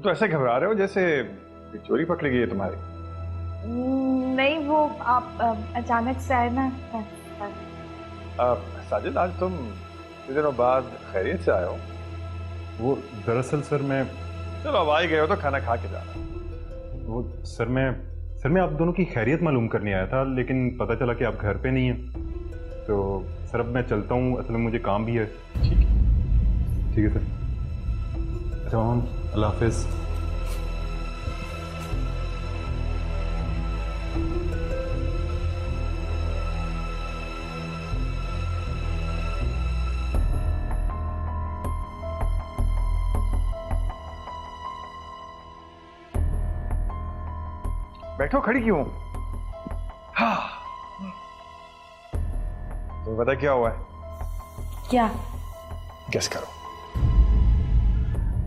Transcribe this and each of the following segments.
तुम तो ऐसे घबरा रहे हो जैसे चोरी पकड़ी गई है तुम्हारी। नहीं, वो आप अचानक से आए ना। साजिद, आज तुम इतने दिनों बाद खैरियत से आए हो? वो दरअसल सर मैं, चलो अब आ ही गए हो तो खाना खा के जाना। वो सर मैं आप दोनों की खैरियत मालूम करने आया था, लेकिन पता चला कि आप घर पे नहीं हैं। तो सर अब मैं चलता हूँ, असल में मुझे काम भी है। ठीक है सर। अच्छा हम, अल्लाह हाफिज़। बैठो, खड़ी क्यों? हाँ, तुम्हें पता क्या हुआ है? क्या? गेस करो।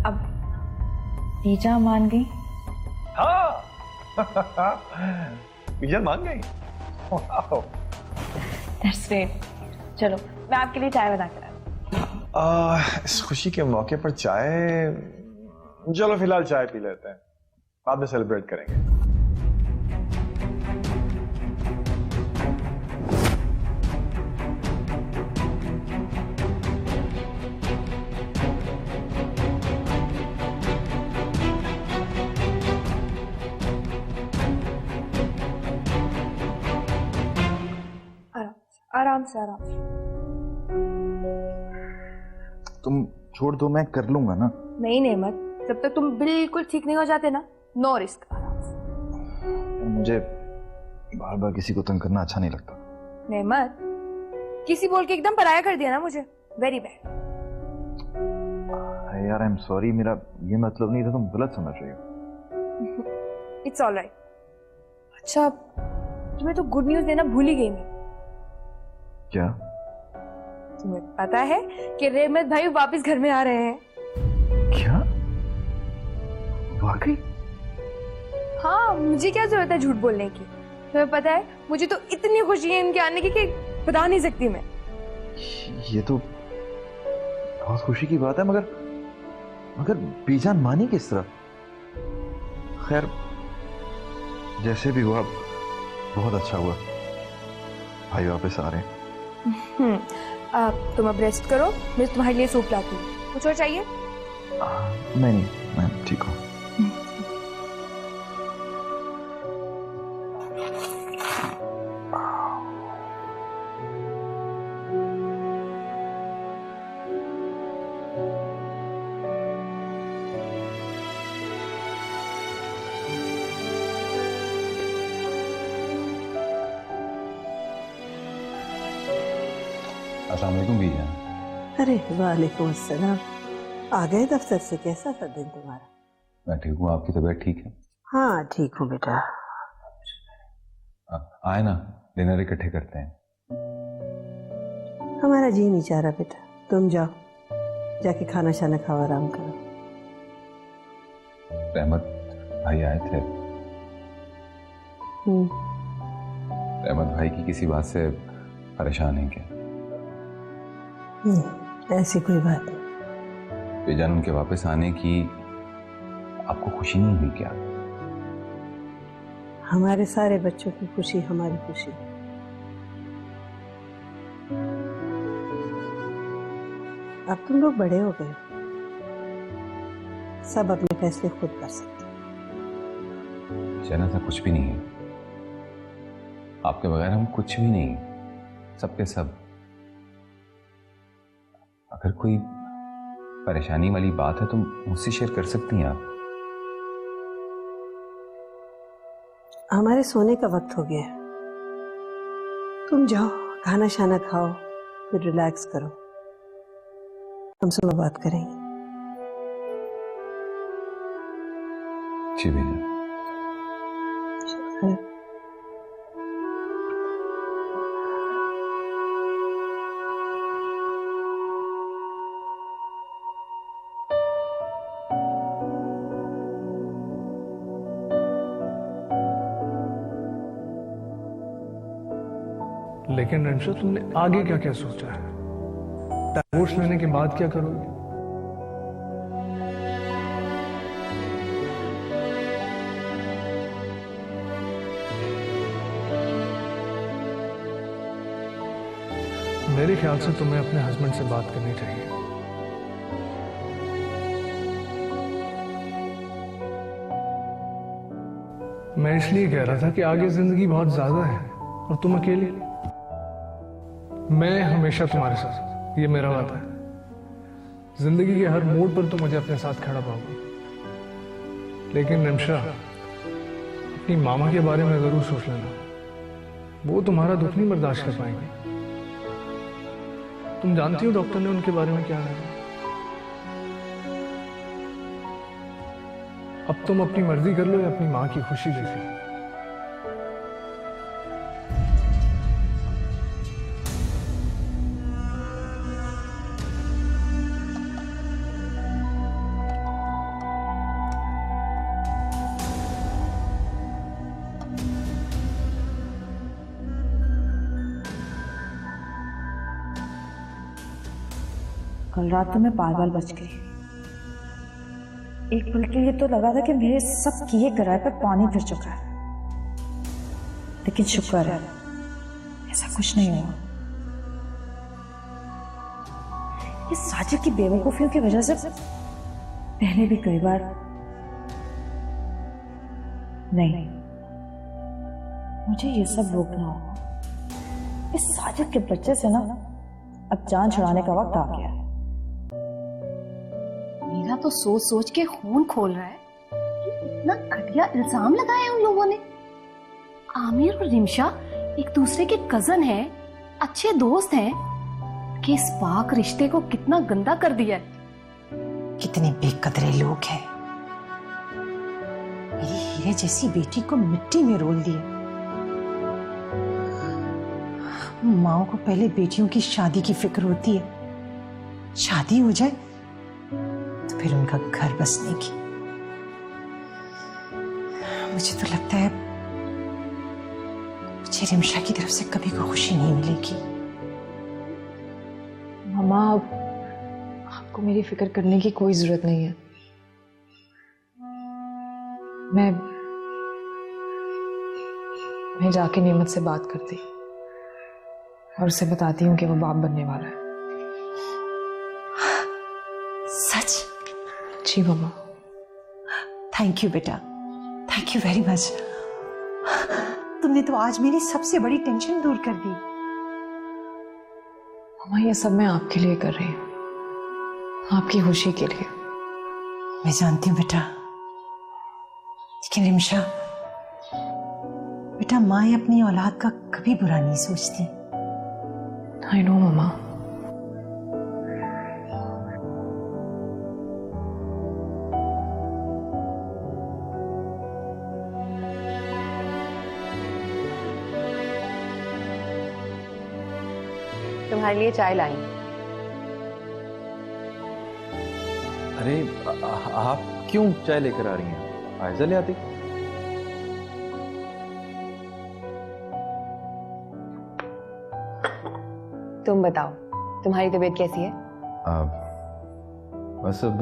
अब बीजा मान गई? हाँ बीजा मान गई। Wow, that's great. चलो मैं आपके लिए चाय बना कर इस खुशी के मौके पर चाय, चलो फिलहाल चाय पी लेते हैं, बाद में सेलिब्रेट करेंगे। आराम से आराम से। तुम छोड़ दो, मैं कर लूंगा ना। नहीं नेमत, जब तक तुम बिल्कुल ठीक नहीं हो जाते ना, नो रिस्क। आराम से। मुझे बार बार किसी को तंग करना अच्छा नहीं लगता। नेमत, किसी बोल के एकदम पराया कर दिया ना मुझे। Very bad. यार आई एम सॉरी, मेरा ये मतलब नहीं था, तुम गलत समझ रही हो। It's all right. अच्छा, तुम्हें तो गुड न्यूज देना भूल ही गई मैं। क्या? तुम्हें पता है कि रहमत भाई वापस घर में आ रहे हैं? क्या? वाकई? हाँ, मुझे क्या जरूरत है झूठ बोलने की। तुम्हें पता है, मुझे तो इतनी खुशी है इनके आने की कि बता नहीं सकती मैं। ये तो बहुत खुशी की बात है, मगर बीजान मानी किस तरह? खैर, जैसे भी हुआ बहुत अच्छा हुआ, भाई वापस आ रहे हैं। तुम अब रेस्ट करो, मैं तुम्हारे लिए सूप लाती हूँ। कुछ और चाहिए? नहीं, मैं ठीक हूँ। अस्सलाम वालेकुम भैया। अरे वालेकुम अस्सलाम। आ गए दफ्तर से? कैसा था दिन तुम्हारा? मैं ठीक हूँ, आपकी तबीयत ठीक है? हाँ ठीक हूँ बेटा। आए ना, डिनर इकट्ठे करते हैं। हमारा जी नहीं चाह रहा बेटा, तुम जाओ, जाके खाना शाना खाओ, आराम करो। रहमत भाई आए थे। रहमत भाई की किसी बात से परेशान है क्या? नहीं, ऐसी कोई बात नहीं। बेजान उनके वापस आने की आपको खुशी नहीं हुई क्या? हमारे सारे बच्चों की खुशी हमारी खुशी है। अब तुम लोग बड़े हो गए, सब अपने फैसले खुद कर सकते। जाना था कुछ भी नहीं है, आपके बगैर हम कुछ भी नहीं, सबके सब। अगर कोई परेशानी वाली बात है तो मुझसे शेयर कर सकती हैं आप। हमारे सोने का वक्त हो गया है, तुम जाओ खाना शाना खाओ, फिर रिलैक्स करो, हम सुबह बात करेंगे। जी भैया। लेकिन रंशा, तुमने आगे क्या क्या सोचा है? डिवोर्स लेने के बाद क्या करोगे? मेरे ख्याल से तुम्हें अपने हस्बैंड से बात करनी चाहिए। मैं इसलिए कह रहा था कि आगे जिंदगी बहुत ज्यादा है और तुम अकेले। मैं हमेशा तुम्हारे साथ, ये मेरा वादा है। जिंदगी के हर मोड़ पर तुम मुझे अपने साथ खड़ा पाओगे। लेकिन निमिषा, अपनी मामा के बारे में जरूर सोच लेना, वो तुम्हारा दुख नहीं बर्दाश्त कर पाएंगे। तुम जानती हो डॉक्टर ने उनके बारे में क्या कहा। अब तुम अपनी मर्जी कर लो या अपनी मां की खुशी देख लो। कल रात तो मैं बाल बाल बच गई। एक पल के लिए तो लगा था कि मेरे सब किए कराए पर पानी फिर चुका है, लेकिन शुक्र है ऐसा कुछ नहीं हुआ। इस साजिद की बेवकूफियों की वजह से पहले भी कई बार नहीं, मुझे ये सब रोकना होगा। इस साजिद के बच्चे से ना अब जान छुड़ाने का वक्त आ गया है। मेरा तो सोच सोच के खून खोल रहा है कि इतना घटिया इल्जाम लगाया उन लोगों ने। आमिर और रिमशा एक दूसरे के कजन हैं, अच्छे दोस्त हैं, कि इस पाक रिश्ते को कितना गंदा कर दिया है। कितने बेकदरे लोग हैं, मेरी हीरे जैसी बेटी को मिट्टी में रोल दिए। माओ को पहले बेटियों की शादी की फिक्र होती है, शादी हो जाए तो फिर उनका घर बसने की। मुझे तो लगता है मुझे रिमशा की तरफ से कभी कोई खुशी नहीं मिलेगी। मामा, आपको मेरी फिक्र करने की कोई जरूरत नहीं है। मैं जाके नेमत से बात करती और उसे बताती हूँ कि वो बाप बनने वाला है। सच? जी मामा। थैंक यू बेटा, थैंक यू वेरी मच। तुमने तो आज मेरी सबसे बड़ी टेंशन दूर कर दी। मामा, ये सब मैं आपके लिए कर रही हूँ, आपकी खुशी के लिए। मैं जानती हूँ बेटा, लेकिन रिमशा बेटा, माँ अपनी औलाद का कभी बुरा नहीं सोचती। आई नो मामा। तुम्हारे लिए चाय लाई। अरे आप क्यों चाय लेकर आ रही हैं? आयजा ले आती। तुम बताओ, तुम्हारी तबीयत कैसी है? बस अब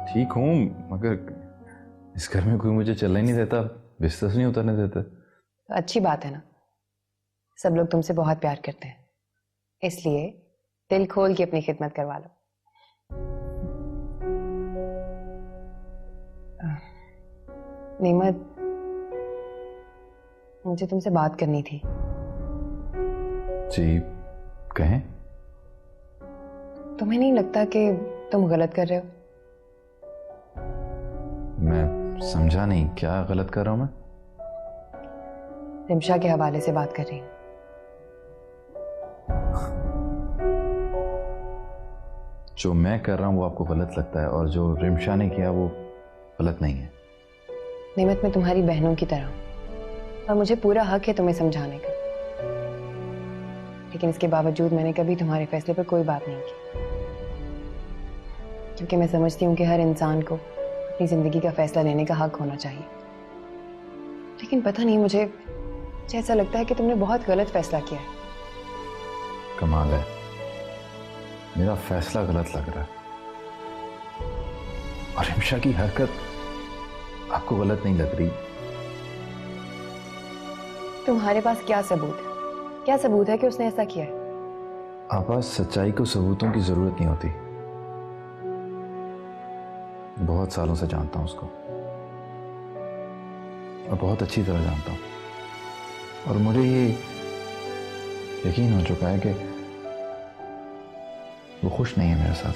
ठीक हूँ, मगर इस घर में कोई मुझे चलने नहीं देता, बिस्तर नहीं उतरने देता। तो अच्छी बात है ना, सब लोग तुमसे बहुत प्यार करते हैं, इसलिए दिल खोल के अपनी खिदमत करवा लो। नेमत, मुझे तुमसे बात करनी थी। जी कहें। तुम्हें नहीं लगता कि तुम गलत कर रहे हो? मैं समझा नहीं, क्या गलत कर रहा हूं मैं? रिमशा के हवाले से बात कर रही हूँ। जो मैं कर रहा हूं वो आपको गलत लगता है, और जो रिमशा ने किया वो गलत नहीं है। नेमत, मैं तुम्हारी बहनों की तरह हूं और मुझे पूरा हक है तुम्हें समझाने का, लेकिन इसके बावजूद मैंने कभी तुम्हारे फैसले पर कोई बात नहीं की, क्योंकि मैं समझती हूँ कि हर इंसान को अपनी जिंदगी का फैसला लेने का हक होना चाहिए। लेकिन पता नहीं, मुझे ऐसा लगता है कि तुमने बहुत गलत फैसला किया है। कमाल है, मेरा फैसला गलत लग रहा है और रिमशा की हरकत आपको गलत नहीं लग रही। तुम्हारे पास क्या सबूत है? क्या सबूत है कि उसने ऐसा किया है? आपा, सच्चाई को सबूतों की जरूरत नहीं होती। बहुत सालों से जानता हूं उसको और बहुत अच्छी तरह जानता हूं, और मुझे ये यकीन हो चुका है कि वो खुश नहीं है मेरे साथ,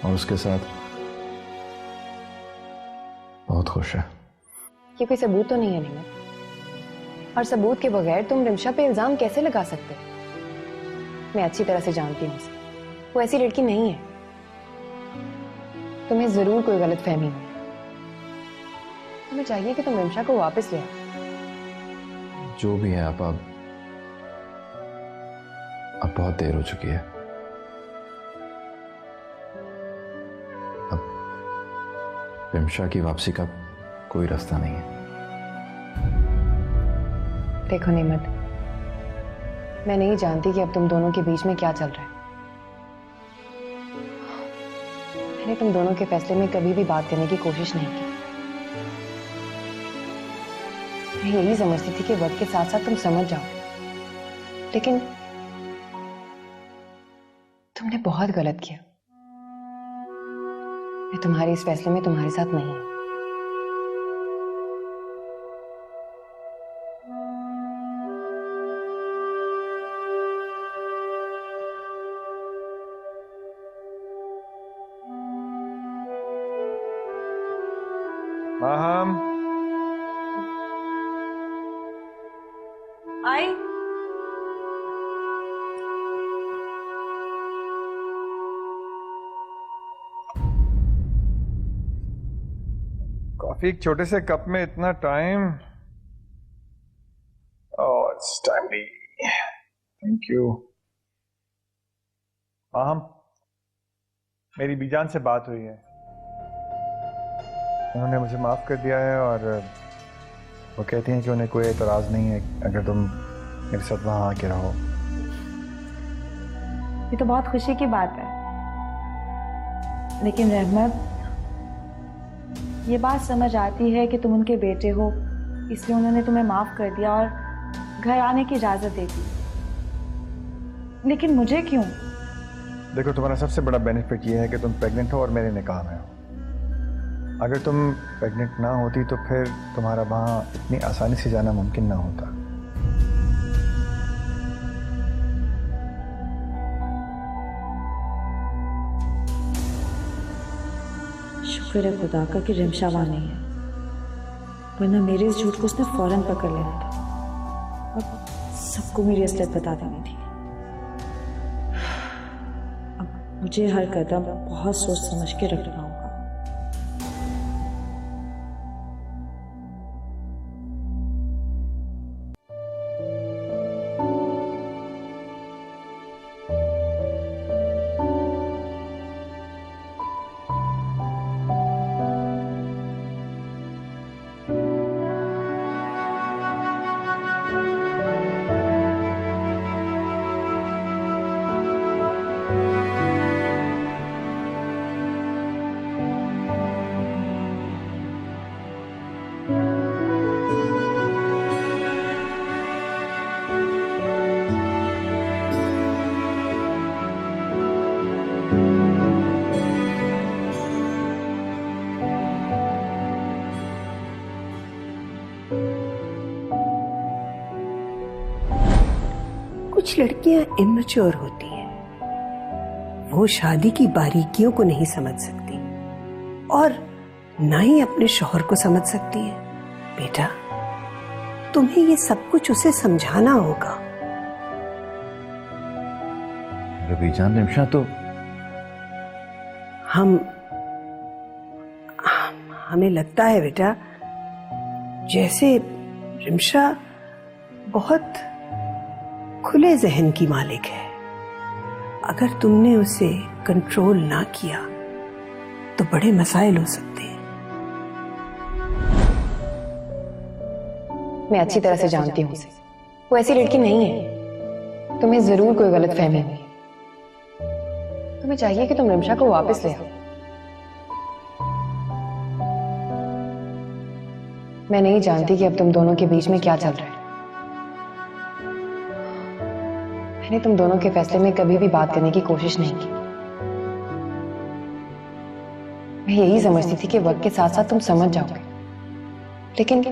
और उसके साथ बहुत खुश है। ये कोई सबूत तो नहीं है निमत, और सबूत के बगैर तुम रिमशा पे इल्जाम कैसे लगा सकते? मैं अच्छी तरह से जानती हूँ उसे, वो ऐसी लड़की नहीं है। तुम्हें जरूर कोई गलत फहमी हुई। तुम्हें चाहिए कि तुम रिमशा को वापस ले आओ। जो भी है आपा, अब बहुत देर हो चुकी है। अब रिमशा की वापसी का कोई रास्ता नहीं है। देखो निमत, मैं नहीं जानती कि अब तुम दोनों के बीच में क्या चल रहा है। मैंने तुम दोनों के फैसले में कभी भी बात करने की कोशिश नहीं की। मैं यही समझती थी कि वक्त के साथ साथ तुम समझ जाओ, लेकिन तुमने बहुत गलत किया। मैं तुम्हारे इस फैसले में तुम्हारे साथ नहीं हूं। माहम, आई। कॉफी एक छोटे से कप में इतना time. Oh, it's timely. Thank you. Maham, मेरी बीजान से बात हुई है। उन्होंने मुझे माफ कर दिया है, और वो कहती हैं कि उन्हें कोई एतराज नहीं है अगर तुम मेरे साथ वहां आके रहो। ये तो बहुत खुशी की बात है, लेकिन रहमत, ये बात समझ आती है कि तुम उनके बेटे हो, इसलिए उन्होंने तुम्हें माफ कर दिया और घर आने की इजाजत दे दी। लेकिन मुझे क्यों? देखो, तुम्हारा सबसे बड़ा बेनिफिट ये है कि तुम प्रेग्नेंट हो और मेरे निकाह में हो। अगर तुम प्रेग्नेंट ना होती तो फिर तुम्हारा वहां इतनी आसानी से जाना मुमकिन ना होता। शुक्र है खुदा का कि रिमशा वहां नहीं है, वरना मेरे इस झूठ को उसने फौरन पकड़ लेना था और सबको मेरी असलियत बता देनी थी। अब मुझे हर कदम बहुत सोच समझ के रखना होगा। कुछ लड़कियां इमेच्योर होती हैं, वो शादी की बारीकियों को नहीं समझ सकती और ना ही अपने शौहर को समझ सकती है। बेटा, तुम्हें ये सब कुछ उसे समझाना होगा। रबीजान, रिमशा तो हमें लगता है बेटा, जैसे रिमशा बहुत खुले जहन की मालिक है। अगर तुमने उसे कंट्रोल ना किया तो बड़े मसाइल हो सकते हैं। मैं अच्छी तरह से जानती हूँ उसे, वो ऐसी लड़की नहीं है। तुम्हें जरूर कोई गलत फहमी हुई। तुम्हें चाहिए कि तुम रिमशा को वापस ले आओ। मैं नहीं जानती कि अब तुम दोनों के बीच में क्या चल रहा है। मैंने तुम दोनों के फैसले में कभी भी बात करने की कोशिश नहीं की। मैं यही समझती थी कि वक्त के साथ साथ तुम समझ जाओगे, लेकिन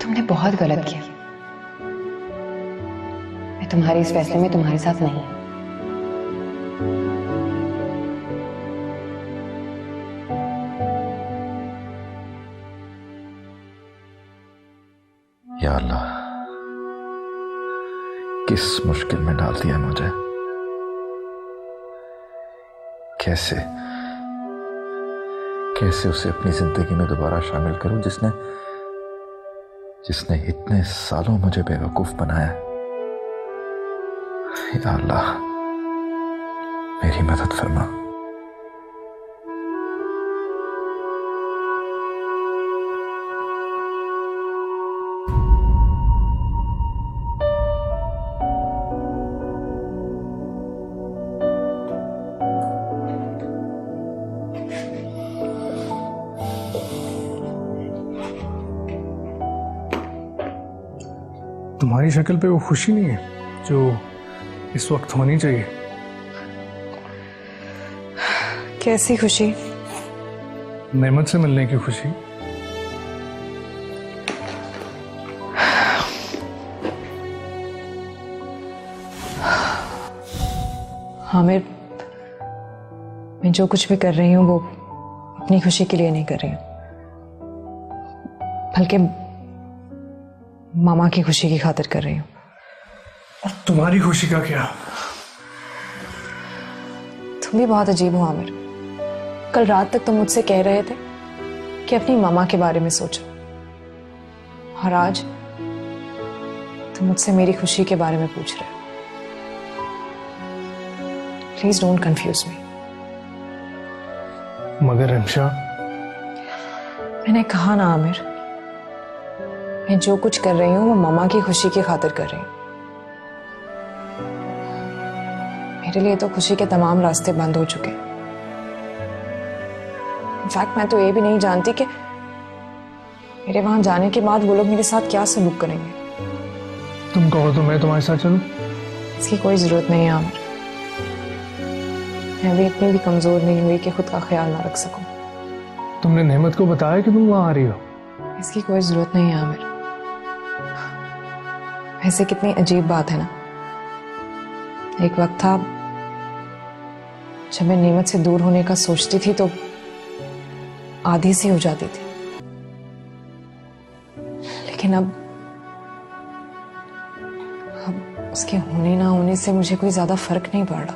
तुमने बहुत गलत किया। मैं तुम्हारे इस फैसले में तुम्हारे साथ नहीं हूं। या अल्लाह, किस मुश्किल में डाल दिया मुझे। कैसे कैसे उसे अपनी जिंदगी में दोबारा शामिल करूं जिसने इतने सालों मुझे बेवकूफ बनाया। या अल्लाह, मेरी मदद फरमा। तुम्हारी शक्ल पे वो खुशी नहीं है जो इस वक्त होनी चाहिए। कैसी खुशी? नेमत से मिलने की खुशी। आमिर, मैं जो कुछ भी कर रही हूँ वो अपनी खुशी के लिए नहीं कर रही हूँ, बल्कि मामा की खुशी की खातिर कर रही हूँ। और तुम्हारी खुशी का क्या? तुम भी बहुत अजीब हो आमिर। कल रात तक तुम मुझसे कह रहे थे कि अपनी मामा के बारे में सोचो, और आज तुम मुझसे मेरी खुशी के बारे में पूछ रहे हो। Please don't confuse me. मगर रिमशा, मैंने कहा ना आमिर, मैं जो कुछ कर रही हूँ वो मामा की खुशी की खातिर कर रही हूँ। मेरे लिए तो खुशी के तमाम रास्ते बंद हो चुके हैं। इनफैक्ट मैं तो ये भी नहीं जानती कि मेरे वहां जाने के बाद वो लोग मेरे साथ क्या सलूक करेंगे। तुम कहो तो मैं तुम्हारे साथ चलूं? इसकी कोई जरूरत नहीं है आमिर। मैं भी इतनी भी कमजोर नहीं हुई कि खुद का ख्याल ना रख सकूं। तुमने नेमत को बताया कि तुम वहां आ रही हो? इसकी कोई जरूरत नहीं है आमिर। वैसे कितनी अजीब बात है ना, एक वक्त था जब मैं नेमत से दूर होने का सोचती थी तो आधी सी हो जाती थी, लेकिन अब उसके होने ना होने से मुझे कोई ज्यादा फर्क नहीं पड़ रहा।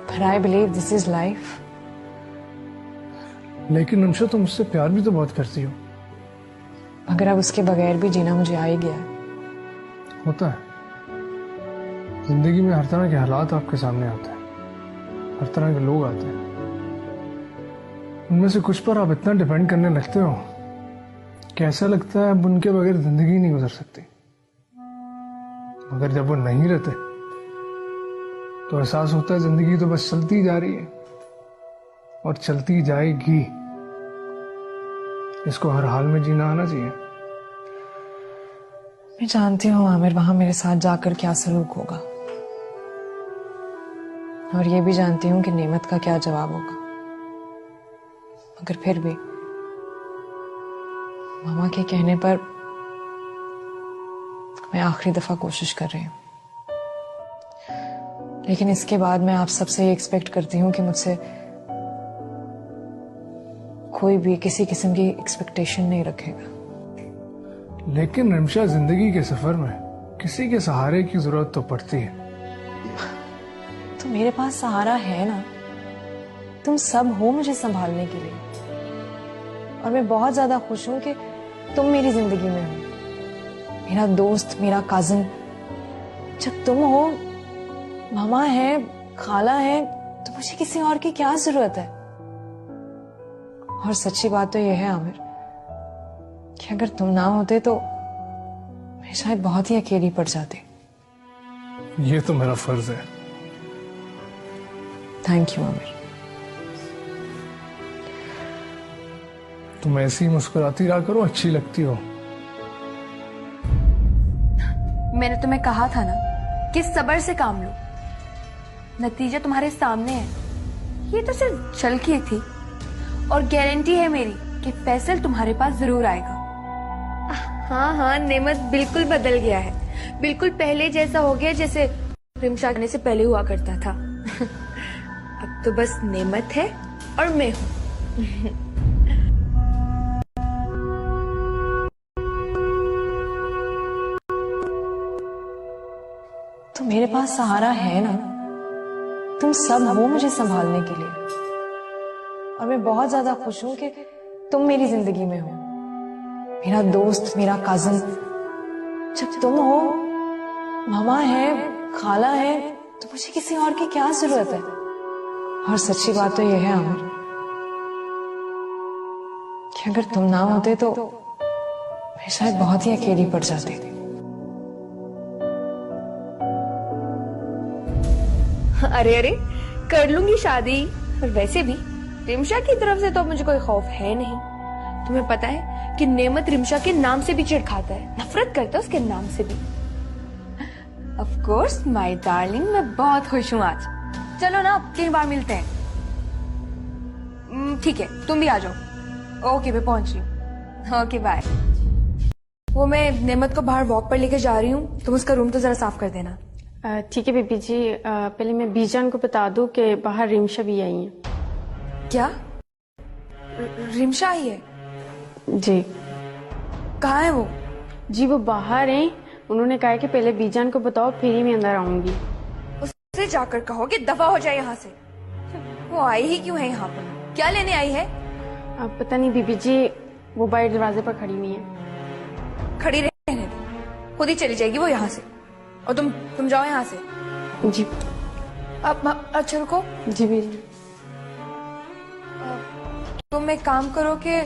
But I believe this is life. लेकिन रिमशा, तुम उससे प्यार भी तो बहुत करती हो। मगर अब उसके बगैर भी जीना मुझे आ ही गया है। होता है, जिंदगी में हर तरह के हालात आपके सामने आते हैं, हर तरह के लोग आते हैं। उनमें से कुछ पर आप इतना डिपेंड करने लगते हो कि ऐसा लगता है अब उनके बगैर जिंदगी नहीं गुजर सकती। मगर जब वो नहीं रहते तो एहसास होता है जिंदगी तो बस चलती जा रही है और चलती जाएगी। इसको हर हाल में जीना आना चाहिए। मैं जानती हूँ आमिर वहां मेरे साथ जाकर क्या सलूक होगा, और ये भी जानती हूँ कि नेमत का क्या जवाब होगा। मगर फिर भी मामा के कहने पर मैं आखिरी दफा कोशिश कर रही हूँ। लेकिन इसके बाद मैं आप सबसे ये एक्सपेक्ट करती हूँ कि मुझसे कोई भी किसी किस्म की एक्सपेक्टेशन नहीं रखेगा। लेकिन रिमशा, जिंदगी के सफर में किसी के सहारे की जरूरत तो पड़ती है। तो मेरे पास सहारा है ना, तुम सब हो मुझे संभालने के लिए, और मैं बहुत ज्यादा खुश हूं कि तुम मेरी जिंदगी में हो, मेरा दोस्त, मेरा काजिन। जब तुम हो, मामा है, खाला है, तो मुझे किसी और की क्या जरूरत है। और सच्ची बात तो यह है आमिर कि अगर तुम ना होते तो मैं शायद बहुत ही अकेली पड़ जाती। ये तो मेरा फर्ज है। Thank you Aamir. तुम ऐसी मुस्कुराती रहा करो, अच्छी लगती हो। मैंने तुम्हें कहा था ना कि सब्र से काम लो, नतीजा तुम्हारे सामने है। ये तो सिर्फ झलकी थी और गारंटी है मेरी कि फैसल तुम्हारे पास जरूर आएगा। हाँ हाँ, नेमत बिल्कुल बदल गया है, बिल्कुल पहले जैसा हो गया जैसे रिमशा आने से पहले हुआ करता था। अब तो बस नेमत है और मैं हूँ। तो मेरे पास सहारा है ना, तुम सब हो मुझे संभालने के लिए। और मैं बहुत ज्यादा खुश हूं कि तुम मेरी जिंदगी में हो, मेरा दोस्त, मेरा कजन। जब तुम हो, मामा है, खाला है, तो मुझे किसी और की क्या जरूरत है। और सच्ची बात तो यह है आमिर कि अगर तुम ना होते तो मैं शायद बहुत ही अकेली पड़ जाती। अरे अरे, कर लूंगी शादी। और वैसे भी रिमशा की तरफ से तो मुझे कोई खौफ है नहीं। तुम्हें पता है कि नेमत रिमशा के नाम से भी चिढ़ खाता है, नफरत करता है उसके नाम से भी। ऑफ कोर्स माय डार्लिंग, मैं बहुत खुश हूँ आज। चलो ना, कई बार मिलते हैं। ठीक है, तुम भी आ जाओ। ओके, मैं पहुंच रही हूँ। Okay bye. वो मैं नेमत को बाहर वॉक पर लेके जा रही हूँ, तुम उसका रूम तो जरा साफ कर देना। ठीक है बीबी जी, पहले मैं बीजान को बता दूं कि बाहर रिमशा भी आई है। क्या? रिमशा आई है? जी। कहाँ है वो? जी वो बाहर हैं, उन्होंने कहा कि पहले बीजान को बताओ फिर ही मैं अंदर आऊंगी। उससे जाकर कहो कि दफा हो जाए यहाँ से। वो आई ही क्यों है यहाँ पर? क्या लेने आई है? अब पता नहीं बीबी जी, वो बाहर दरवाजे पर खड़ी हुई है। खड़ी रहने दो, खुद ही चली जाएगी वो यहाँ से। और तुम जाओ यहाँ से। जी। अब अच्छा रुको। जी बीजी। तुम एक काम करो कि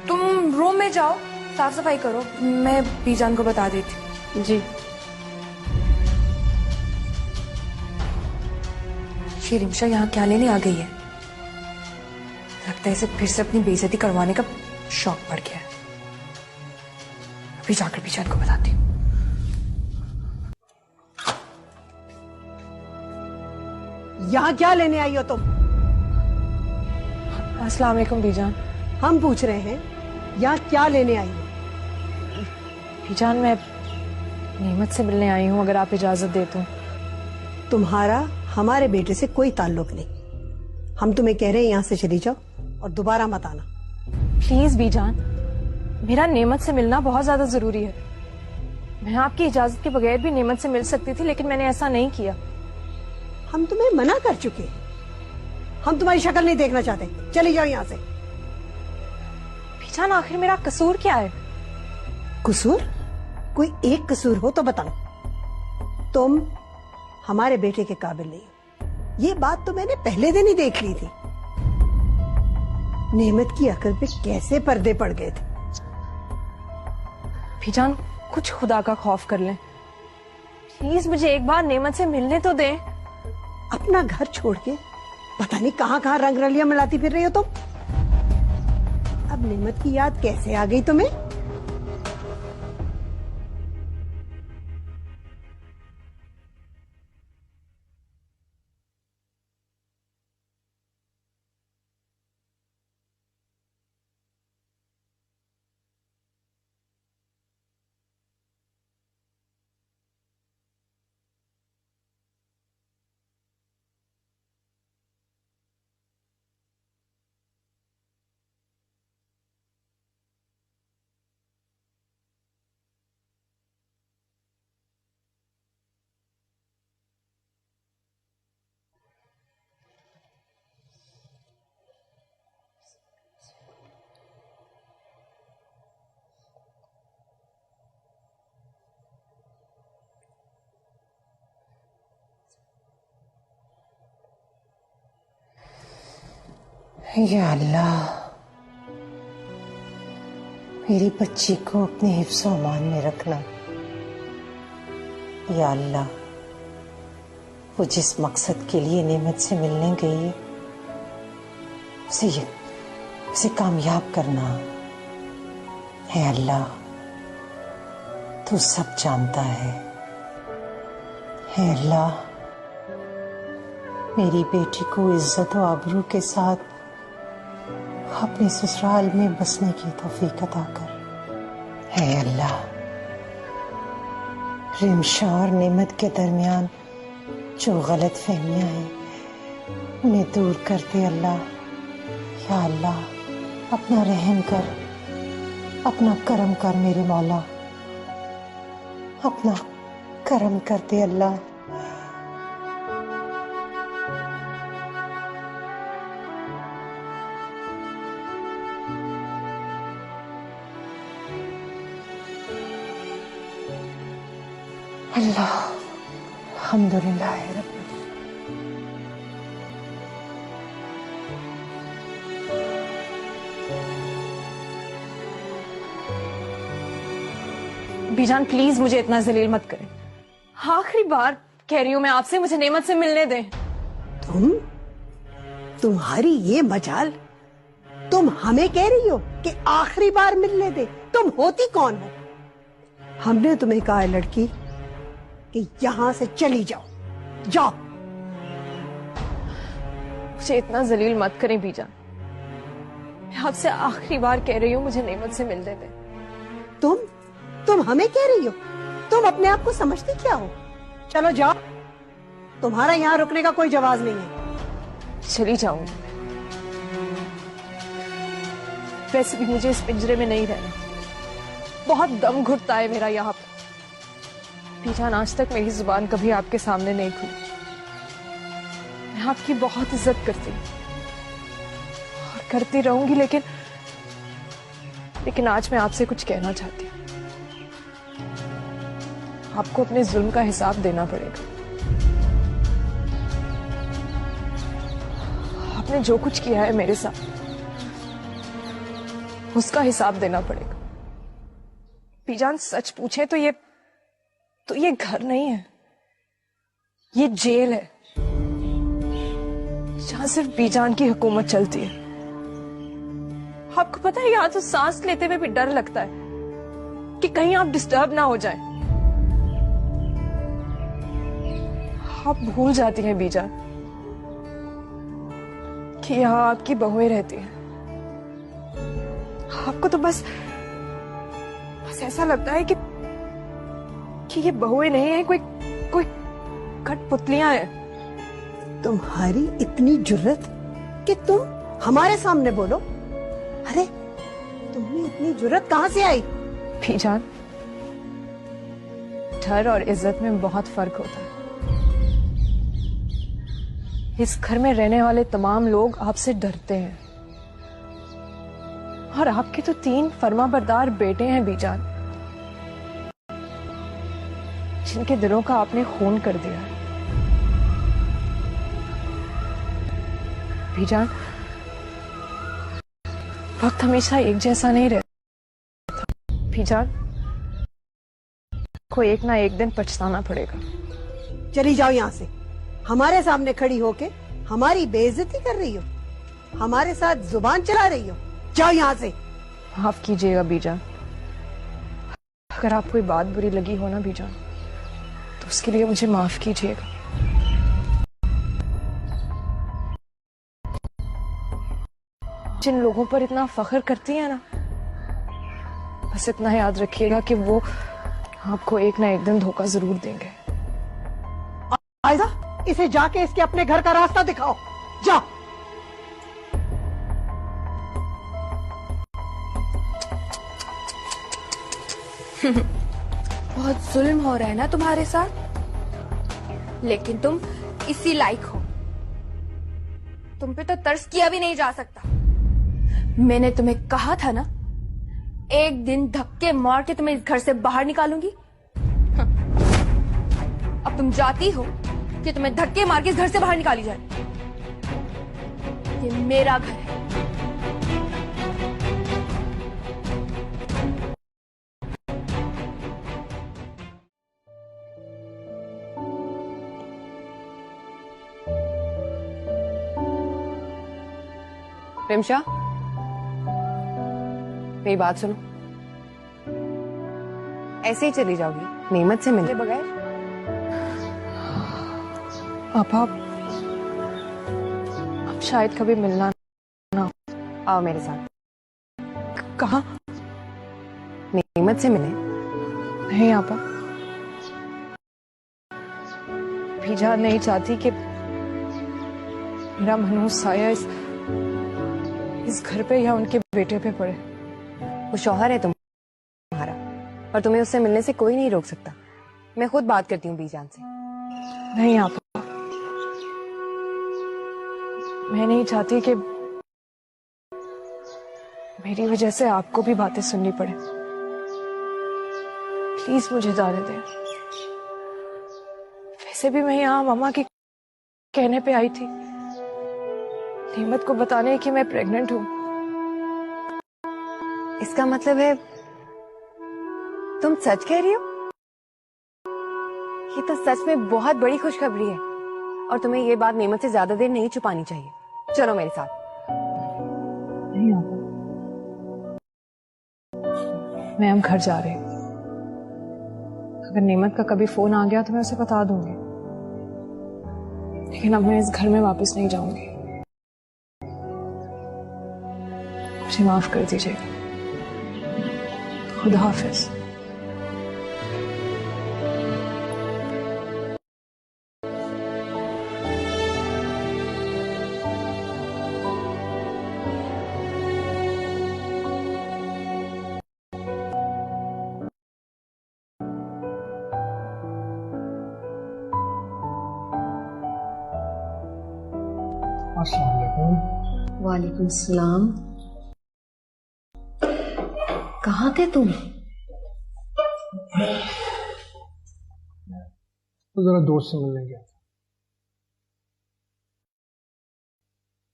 तुम रूम में जाओ, साफ सफाई करो, मैं बीजान को बता देती। जी। ये रिमशा यहाँ क्या लेने आ गई है? लगता है इसे फिर से अपनी बेइज्जती करवाने का शौक पड़ गया है। अभी जाकर बीजान को बताती हूँ। यहाँ क्या लेने आई हो तुम? अस्सलाम वालेकुम बीजान। हम पूछ रहे हैं यहाँ क्या लेने आई हो? बीजान, मैं नेमत से मिलने आई हूँ, अगर आप इजाजत दे तो। तुम्हारा हमारे बेटे से कोई ताल्लुक नहीं। हम तुम्हें कह रहे हैं यहाँ से चली जाओ और दोबारा मत आना। प्लीज बीजान, मेरा नेमत से मिलना बहुत ज्यादा जरूरी है। मैं आपकी इजाजत के बगैर भी नेमत से मिल सकती थी, लेकिन मैंने ऐसा नहीं किया। हम तुम्हें मना कर चुके हैं, हम तुम्हारी शक्ल नहीं देखना चाहते। चली जाओ यहाँ से। बीजान, आखिर मेरा कसूर क्या है? कसूर? कोई एक कसूर हो तो बताओ। तुम हमारे बेटे के काबिल नहीं हो, ये बात तो मैंने पहले दिन ही देख ली थी। नेमत की अकल पे कैसे पर्दे पड़ गए थे। बीजान, कुछ खुदा का खौफ कर लें, प्लीज मुझे एक बार नेमत से मिलने तो दें। अपना घर छोड़ के पता नहीं कहाँ कहाँ रंग रलियां मिलाती फिर रही हो तुम। अब नेमत की याद कैसे आ गई तुम्हें? या अल्लाह, मेरी बच्ची को अपने हिफ्ज़ और अमान में रखना। या अल्लाह, वो जिस मकसद के लिए नेमत से मिलने गई है उसे कामयाब करना है। अल्लाह, तू सब जानता है। हे अल्लाह, मेरी बेटी को इज्जत और आबरू के साथ अपने ससुराल में बसने की तौफीक अता कर। हे अल्लाह, रिमशा और नेमत के दरमियान जो गलत फहमियां हैं उन्हें दूर कर दे अल्लाह। या अल्लाह, अपना रहम कर, अपना करम कर मेरे मौला, अपना करम कर दे अल्लाह। अल्लाह अल्हम्दुलिल्लाह रब्बिल। बीजान प्लीज मुझे इतना जलील मत करें। आखिरी बार कह रही हूं मैं आपसे, मुझे नेमत से मिलने दें। तुम्हारी ये मजाल, तुम हमें कह रही हो कि आखिरी बार मिलने दे? तुम होती कौन हो? हमने तुम्हें कहा है लड़की कि यहां से चली जाओ, जाओ। मुझे इतना जलील मत करें बीजान, मैं आपसे आखिरी बार कह रही हूं मुझे नेमत से मिलने दें। तुम हमें कह रही हो? तुम अपने आप को समझती क्या हो? चलो जाओ, तुम्हारा यहाँ रुकने का कोई जवाब नहीं है। चली जाऊंगी, वैसे भी मुझे इस पिंजरे में नहीं रहना, बहुत दम घुटता है मेरा यहाँ पर। बीजान, आज तक मेरी जुबान कभी आपके सामने नहीं खुली। मैं आपकी बहुत इज्जत करती हूँ और करती रहूंगी, लेकिन आज मैं आपसे कुछ कहना चाहती हूँ। आपको अपने जुल्म का हिसाब देना पड़ेगा। आपने जो कुछ किया है मेरे साथ, उसका हिसाब देना पड़ेगा। बीजान, सच पूछे तो ये घर नहीं है, ये जेल है जहां सिर्फ बीजान की हुकूमत चलती है। आपको पता है, यहां तो सांस लेते हुए भी डर लगता है कि कहीं आप डिस्टर्ब ना हो जाएं। आप भूल जाती हैं बीजान कि यहाँ आपकी बहुएं रहती हैं। आपको तो बस ऐसा लगता है कि ये बहुएं नहीं है, कोई कठपुतलियां हैं। तुम्हारी इतनी जुर्रत कि तुम हमारे सामने बोलो? अरे तुम्हें इतनी जुर्रत कहां से आई? बीजान, डर और इज्जत में बहुत फर्क होता है। इस घर में रहने वाले तमाम लोग आपसे डरते हैं, और आपके तो 3 फर्माबरदार बेटे हैं बीजान, जिनके दिलों का आपने खून कर दिया है। बीजान, वक्त हमेशा एक जैसा नहीं रहता। बीजान को एक ना एक दिन पछताना पड़ेगा। चली जाओ यहाँ से। हमारे सामने खड़ी होके हमारी बेइज्जती कर रही हो, हमारे साथ जुबान चला रही हो। जाओ यहाँ से। माफ कीजिएगा बीजान, अगर आपको कोई बात बुरी लगी हो ना बीजान, तो उसके लिए मुझे माफ कीजिएगा। जिन लोगों पर इतना फख्र करती है ना, बस इतना याद रखिएगा कि वो आपको एक ना एक दिन धोखा जरूर देंगे। आयजा, इसे जाके इसके अपने घर का रास्ता दिखाओ। जाओ। बहुत जुल्म हो रहा है ना तुम्हारे साथ, लेकिन तुम इसी लायक हो। तुम पे तो तरस किया भी नहीं जा सकता। मैंने तुम्हें कहा था ना, एक दिन धक्के मार के तुम्हें इस घर से बाहर निकालूंगी। अब तुम जाती हो कि तुम्हें धक्के मार के इस घर से बाहर निकाली जाए। ये मेरा घर है। रिमशा, मेरी बात सुनो। ऐसे ही चली जाओगी नेमत से मिले बगैर? पापा अब शायद कभी मिलना ना हो। आओ मेरे साथ। कहाँ? नेमत से मिले। नहीं आपा, बीजान नहीं चाहती कि मेरा मनहूस साया इस घर पे या उनके बेटे पे पड़े। वो शौहर है तुम्हारा और तुम्हें उससे मिलने से कोई नहीं रोक सकता। मैं खुद बात करती हूँ बीजान से। नहीं आपा, मैं नहीं चाहती कि मेरी वजह से आपको भी बातें सुननी पड़े। प्लीज मुझे जाने दें। वैसे भी मैं यहाँ मामा के कहने पे आई थी, नेमत को बताने कि मैं प्रेग्नेंट हूँ। इसका मतलब है तुम सच कह रही हो? ये तो सच में बहुत बड़ी खुशखबरी है और तुम्हें ये बात नेमत से ज्यादा देर नहीं छुपानी चाहिए। चलो मेरे साथ। नहीं आता, मैं हम घर जा रहे हैं। अगर नेमत का कभी फोन आ गया तो मैं उसे बता दूंगी, लेकिन अब मैं इस घर में वापस नहीं जाऊंगी। मुझे माफ कर दीजिएगा। खुदा हाफिज। वालेकुम सलाम। कहाँ थे तुम? तो जरा दोस्त से मिलने गया था।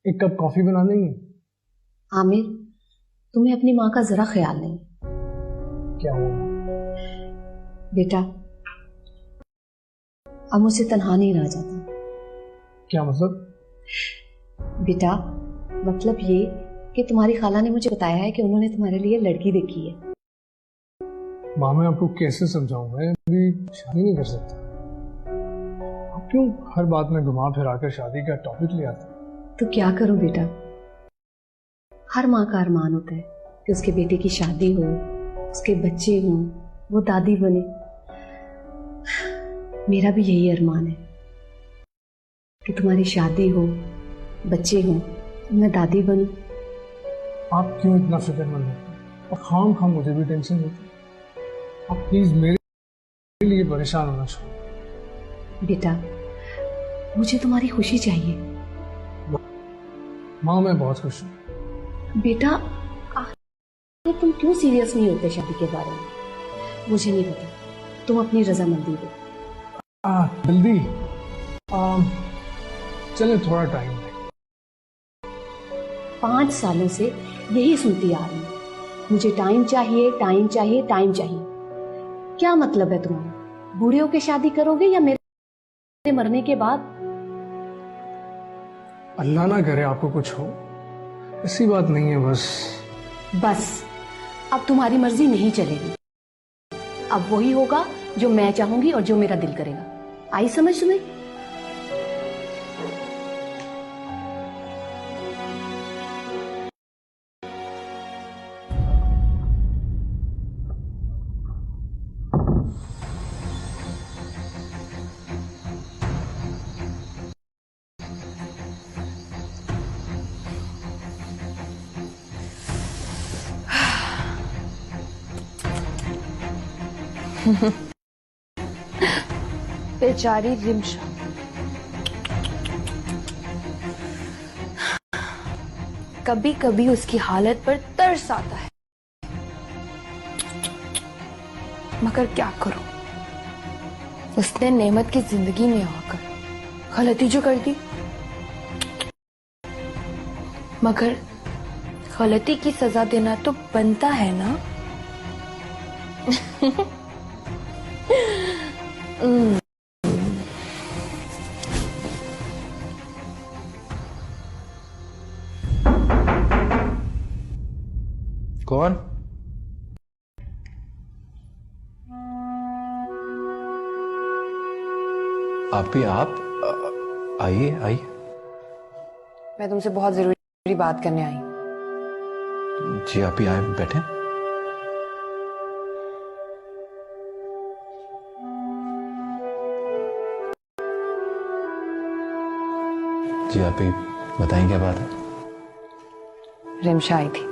एक कप कॉफी बना देंगे? आमिर, तुम्हें अपनी माँ का जरा ख्याल नहीं? क्या हुआ? बेटा, अब मुझसे तन्हा नहीं रहा जाता। क्या मतलब? बेटा, मतलब ये कि तुम्हारी खाला ने मुझे बताया है कि उन्होंने तुम्हारे लिए लड़की देखी है। माँ, मैं आपको कैसे समझाऊं? मैं अभी शादी नहीं कर सकता। आप क्यों हर बात में घुमा फिरा कर शादी का टॉपिक ले आते? तो क्या करूं बेटा, हर माँ का अरमान होता है कि उसके बेटे की शादी हो, उसके बच्चे हों, वो दादी बने। मेरा भी यही अरमान है कि तुम्हारी शादी हो, बच्चे हों, मैं दादी बनूं। आप क्यों इतना फिक्रमंद हैं? और खाम खाम मुझे भी टेंशन होती है। आप प्लीज मेरे लिए परेशान होना छोड़ो। बेटा, मुझे तुम्हारी खुशी चाहिए। माँ, मैं बहुत खुश हूँ। बेटा, आखिर तुम क्यों सीरियस नहीं होते शादी के बारे में? मुझे नहीं पता, तुम अपनी रजामंदी दो। जल्दी चले, थोड़ा टाइम है। 5 सालों से यही सुनती आ रही हूँ, मुझे टाइम चाहिए, टाइम चाहिए, टाइम चाहिए। क्या मतलब है तुम्हारा? बूढ़े होके शादी करोगे या मेरे मरने के बाद? अल्लाह ना करे आपको कुछ हो, ऐसी बात नहीं है। बस अब तुम्हारी मर्जी नहीं चलेगी। अब वही होगा जो मैं चाहूंगी और जो मेरा दिल करेगा। आई समझ तुम्हें? बेचारी रिमशा, कभी कभी उसकी हालत पर तरस आता है, मगर क्या करूं? उसने नेमत की जिंदगी में आकर गलती जो कर दी, मगर गलती की सजा देना तो बनता है ना। कौन? आप आइए आइए। मैं तुमसे बहुत जरूरी बात करने आई हूँ। जी आप ही आए, बैठे। जी आप ही बताएं क्या बात है। रिमशा आई थी।